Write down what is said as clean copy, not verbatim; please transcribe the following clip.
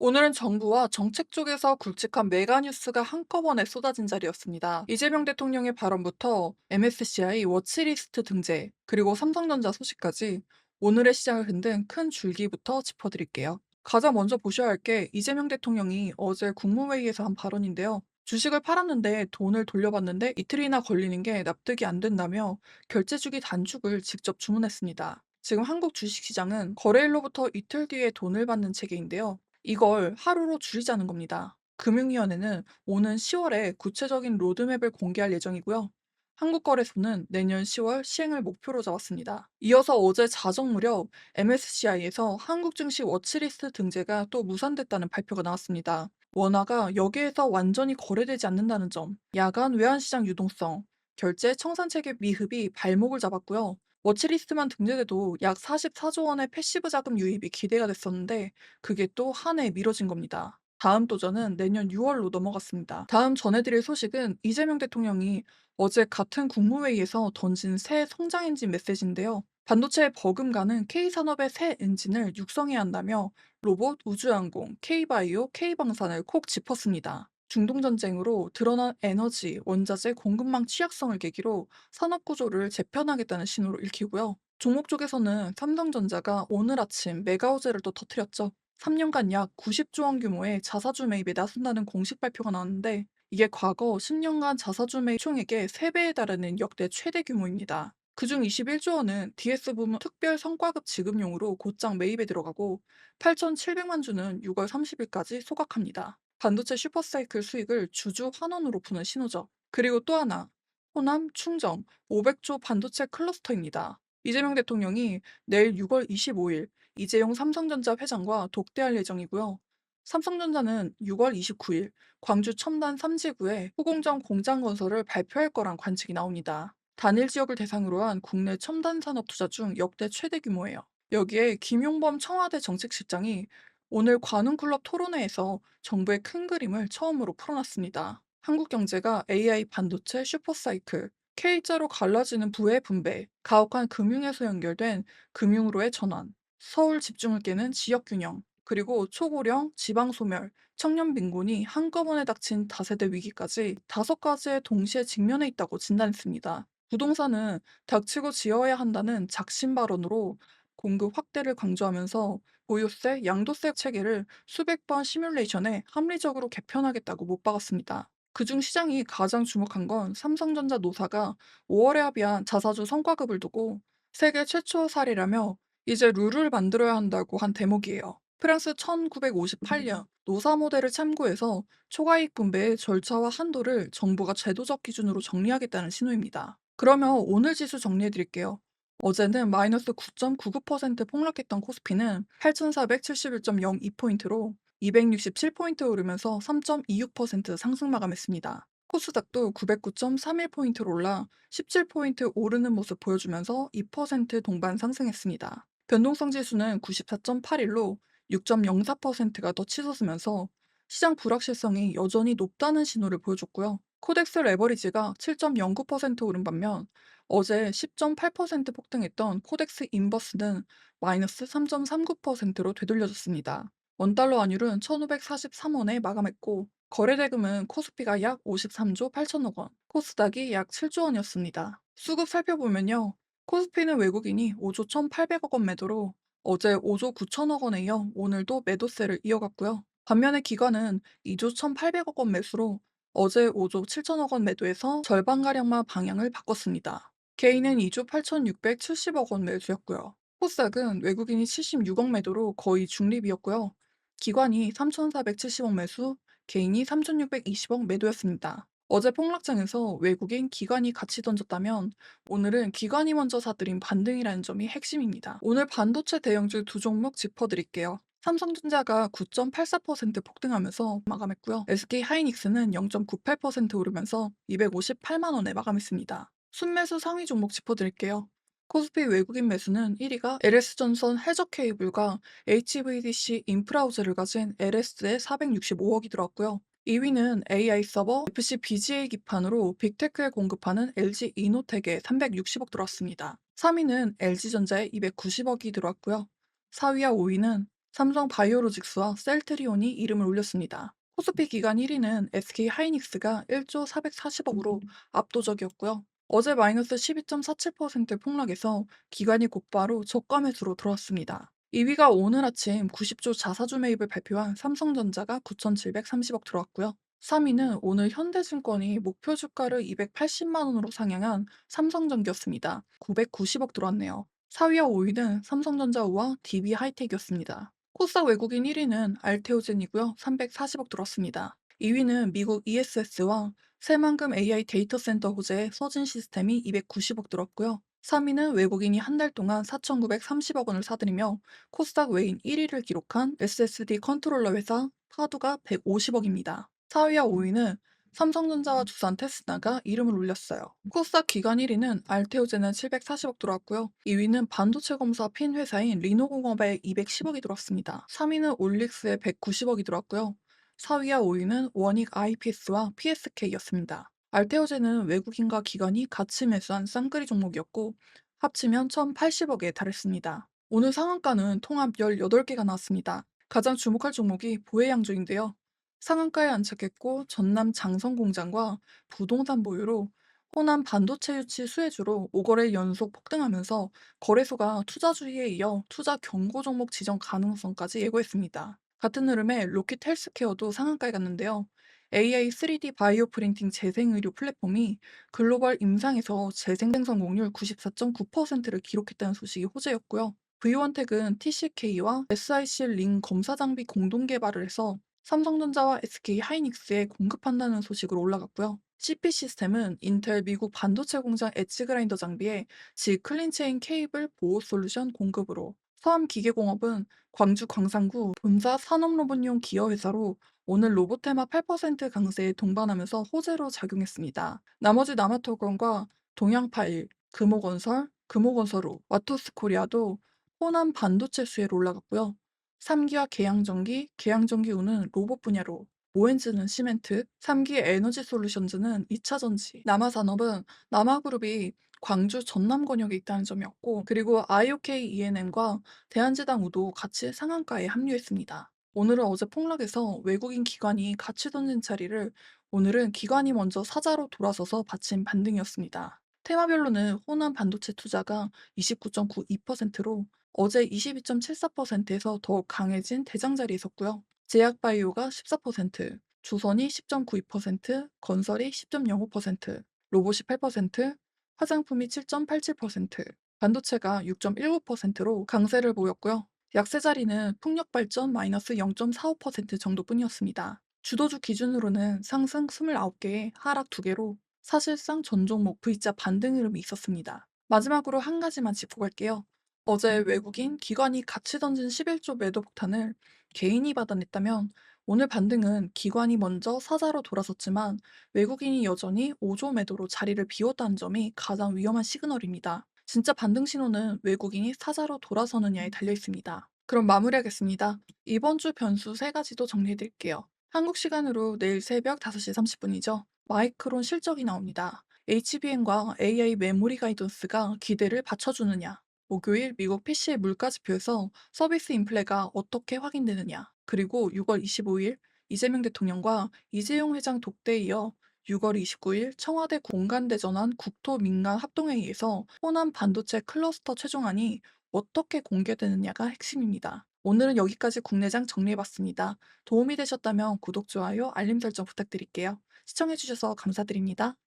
오늘은 정부와 정책 쪽에서 굵직한 메가 뉴스가 한꺼번에 쏟아진 자리였습니다. 이재명 대통령의 발언부터 MSCI 워치리스트 등재, 그리고 삼성전자 소식까지 오늘의 시장을 흔든 큰 줄기부터 짚어드릴게요. 가장 먼저 보셔야 할 게 이재명 대통령이 어제 국무회의에서 한 발언인데요. 주식을 팔았는데 돈을 돌려받는데 이틀이나 걸리는 게 납득이 안 된다며 결제주기 단축을 직접 주문했습니다. 지금 한국 주식시장은 거래일로부터 이틀 뒤에 돈을 받는 체계인데요. 이걸 하루로 줄이자는 겁니다. 금융위원회는 오는 10월에 구체적인 로드맵을 공개할 예정이고요. 한국거래소는 내년 10월 시행을 목표로 잡았습니다. 이어서 어제 자정 무렵 MSCI에서 한국 증시 워치리스트 등재가 또 무산됐다는 발표가 나왔습니다. 원화가 여기에서 완전히 거래되지 않는다는 점, 야간 외환시장 유동성, 결제 청산체계 미흡이 발목을 잡았고요. 워치리스트만 등재돼도 약 44조 원의 패시브 자금 유입이 기대가 됐었는데 그게 또 한 해 미뤄진 겁니다. 다음 도전은 내년 6월로 넘어갔습니다. 다음 전해드릴 소식은 이재명 대통령이 어제 같은 국무회의에서 던진 새 성장 엔진 메시지인데요. 반도체에 버금가는 K산업의 새 엔진을 육성해야 한다며 로봇, 우주항공, K바이오, K방산을 콕 짚었습니다. 중동전쟁으로 드러난 에너지, 원자재 공급망 취약성을 계기로 산업 구조를 재편하겠다는 신호로 읽히고요. 종목 쪽에서는 삼성전자가 오늘 아침 메가호재를 또 터뜨렸죠. 3년간 약 90조 원 규모의 자사주 매입에 나선다는 공식 발표가 나왔는데 이게 과거 10년간 자사주 매입 총액의 3배에 달하는 역대 최대 규모입니다. 그중 21조 원은 DS 부문 특별 성과급 지급용으로 곧장 매입에 들어가고 8,700만 주는 6월 30일까지 소각합니다. 반도체 슈퍼사이클 수익을 주주 환원으로 푸는 신호죠. 그리고 또 하나, 호남, 충정, 500조 반도체 클러스터입니다. 이재명 대통령이 내일 6월 25일 이재용 삼성전자 회장과 독대할 예정이고요. 삼성전자는 6월 29일 광주 첨단 3지구에 후공정 공장 건설을 발표할 거란 관측이 나옵니다. 단일 지역을 대상으로 한 국내 첨단 산업 투자 중 역대 최대 규모예요. 여기에 김용범 청와대 정책실장이 오늘 관훈클럽 토론회에서 정부의 큰 그림을 처음으로 풀어놨습니다. 한국 경제가 AI 반도체 슈퍼사이클, K자로 갈라지는 부의 분배, 가혹한 금융에서 연결된 금융으로의 전환, 서울 집중을 깨는 지역 균형, 그리고 초고령, 지방 소멸, 청년 빈곤이 한꺼번에 닥친 다세대 위기까지 5가지에 동시에 직면해 있다고 진단했습니다. 부동산은 닥치고 지어야 한다는 작심 발언으로 공급 확대를 강조하면서 보유세, 양도세 체계를 수백 번 시뮬레이션에 합리적으로 개편하겠다고 못 박았습니다. 그중 시장이 가장 주목한 건 삼성전자 노사가 5월에 합의한 자사주 성과급을 두고 세계 최초 사례라며 이제 룰을 만들어야 한다고 한 대목이에요. 프랑스 1958년 노사 모델을 참고해서 초과이익 분배의 절차와 한도를 정부가 제도적 기준으로 정리하겠다는 신호입니다. 그러면 오늘 지수 정리해 드릴게요. 어제는 마이너스 9.99% 폭락했던 코스피는 8,471.02포인트로 267포인트 오르면서 3.26% 상승 마감했습니다. 코스닥도 909.31포인트로 올라 17포인트 오르는 모습 보여주면서 2% 동반 상승했습니다. 변동성 지수는 94.81로 6.04%가 더 치솟으면서 시장 불확실성이 여전히 높다는 신호를 보여줬고요. 코덱스 레버리지가 7.09% 오른 반면 어제 10.8% 폭등했던 코덱스 인버스는 마이너스 3.39%로 되돌려졌습니다. 원달러 환율은 1,543원에 마감했고 거래대금은 코스피가 약 53조 8천억 원, 코스닥이 약 7조 원이었습니다. 수급 살펴보면요. 코스피는 외국인이 5조 1,800억 원 매도로 어제 5조 9천억 원에 이어 오늘도 매도세를 이어갔고요. 반면에 기관은 2조 1,800억 원 매수로 어제 5조 7천억 원 매도해서 절반가량만 방향을 바꿨습니다. 개인은 2조 8,670억 원 매수였고요. 코스닥은 외국인이 76억 매도로 거의 중립이었고요. 기관이 3,470억 매수, 개인이 3,620억 매도였습니다. 어제 폭락장에서 외국인, 기관이 같이 던졌다면 오늘은 기관이 먼저 사들인 반등이라는 점이 핵심입니다. 오늘 반도체 대형주 두 종목 짚어드릴게요. 삼성전자가 9.84% 폭등하면서 마감했고요. SK하이닉스는 0.98% 오르면서 258만 원에 마감했습니다. 순매수 상위 종목 짚어드릴게요. 코스피 외국인 매수는 1위가 LS전선 해적 케이블과 HVDC 인프라우즈를 가진 LS에 465억이 들어왔고요. 2위는 AI 서버, FC BGA 기판으로 빅테크에 공급하는 LG 이노텍에 360억 들어왔습니다. 3위는 LG전자에 290억이 들어왔고요. 4위와 5위는 삼성 바이오로직스와 셀트리온이 이름을 올렸습니다. 코스피 기간 1위는 SK 하이닉스가 1조 440억으로 압도적이었고요. 어제 마이너스 12.47% 폭락해서 기관이 곧바로 저가 매수로 들어왔습니다. 2위가 오늘 아침 90조 자사주 매입을 발표한 삼성전자가 9,730억 들어왔고요. 3위는 오늘 현대증권이 목표 주가를 280만 원으로 상향한 삼성전기였습니다. 990억 들어왔네요. 4위와 5위는 삼성전자우와 DB하이텍이었습니다. 코스닥 외국인 1위는 알테오젠이고요. 340억 들었습니다. 2위는 미국 ESS와 새만금 AI 데이터 센터 호재의 서진 시스템이 290억 들었고요. 3위는 외국인이 한 달 동안 4,930억 원을 사들이며 코스닥 외인 1위를 기록한 SSD 컨트롤러 회사 파두가 150억입니다. 4위와 5위는 삼성전자와 두산 테스나가 이름을 올렸어요. 코스닥 기간 1위는 알테오젠은 740억 들어왔고요. 2위는 반도체 검사 핀 회사인 리노공업에 210억이 들어왔습니다. 3위는 올릭스에 190억이 들어왔고요. 4위와 5위는 원익 IPS와 PSK였습니다. 알테오젠은 외국인과 기관이 같이 매수한 쌍끌이 종목이었고 합치면 1,080억에 달했습니다. 오늘 상한가는 통합 18개가 나왔습니다. 가장 주목할 종목이 보혜양조인데요. 상한가에 안착했고 전남 장성공장과 부동산 보유로 호남 반도체 유치 수혜주로 5거래 연속 폭등하면서 거래소가 투자주의에 이어 투자 경고 종목 지정 가능성까지 예고했습니다. 같은 흐름에 로킷 헬스케어도 상한가에 갔는데요. AI 3D 바이오 프린팅 재생의료 플랫폼이 글로벌 임상에서 재생 성공률 94.9%를 기록했다는 소식이 호재였고요. V원텍은 TCK와 SIC 링 검사 장비 공동 개발을 해서 삼성전자와 SK 하이닉스에 공급한다는 소식으로 올라갔고요. CP 시스템은 인텔 미국 반도체 공장 엣지 그라인더 장비에 G 클린체인 케이블 보호 솔루션 공급으로 서암기계공업은 광주 광산구 본사 산업로봇용 기어회사로 오늘 로보테마 8% 강세에 동반하면서 호재로 작용했습니다. 나머지 남아토건과 동양파일, 금호건설, 금호건설로 와토스코리아도 호남 반도체 수혜로 올라갔고요. 3기와 계양전기, 계양전기우는 로봇 분야로, 오엔즈는 시멘트, 3기 에너지솔루션즈는 2차전지, 남아산업은 남아그룹이 광주 전남 권역에 있다는 점이었고, 그리고 IOK ENM과 대한제당우도 같이 상한가에 합류했습니다. 오늘은 어제 폭락해서 외국인 기관이 같이 던진 자리를 오늘은 기관이 먼저 사자로 돌아서서 받친 반등이었습니다. 테마별로는 호남 반도체 투자가 29.92%로 어제 22.74%에서 더욱 강해진 대장자리에 섰고요. 제약바이오가 14%, 조선이 10.92%, 건설이 10.05%, 로봇이 8%, 화장품이 7.87%, 반도체가 6.19%로 강세를 보였고요. 약세 자리는 풍력발전 마이너스 0.45% 정도뿐이었습니다. 주도주 기준으로는 상승 29개에 하락 2개로 사실상 전 종목 V자 반등 흐름이 있었습니다. 마지막으로 한 가지만 짚고 갈게요. 어제 외국인 기관이 같이 던진 11조 매도 폭탄을 개인이 받아냈다면 오늘 반등은 기관이 먼저 사자로 돌아섰지만 외국인이 여전히 5조 매도로 자리를 비웠다는 점이 가장 위험한 시그널입니다. 진짜 반등 신호는 외국인이 사자로 돌아서느냐에 달려 있습니다. 그럼 마무리하겠습니다. 이번 주 변수 3가지도 정리해드릴게요. 한국 시간으로 내일 새벽 5시 30분이죠. 마이크론 실적이 나옵니다. HBM과 AI 메모리 가이던스가 기대를 받쳐주느냐, 목요일 미국 PC의 물가 지표에서 서비스 인플레가 어떻게 확인되느냐, 그리고 6월 25일 이재명 대통령과 이재용 회장 독대에 이어 6월 29일 청와대 공관대전환 국토민간 합동회의에서 호남 반도체 클러스터 최종안이 어떻게 공개되느냐가 핵심입니다. 오늘은 여기까지 국내장 정리해봤습니다. 도움이 되셨다면 구독, 좋아요, 알림 설정 부탁드릴게요. 시청해주셔서 감사드립니다.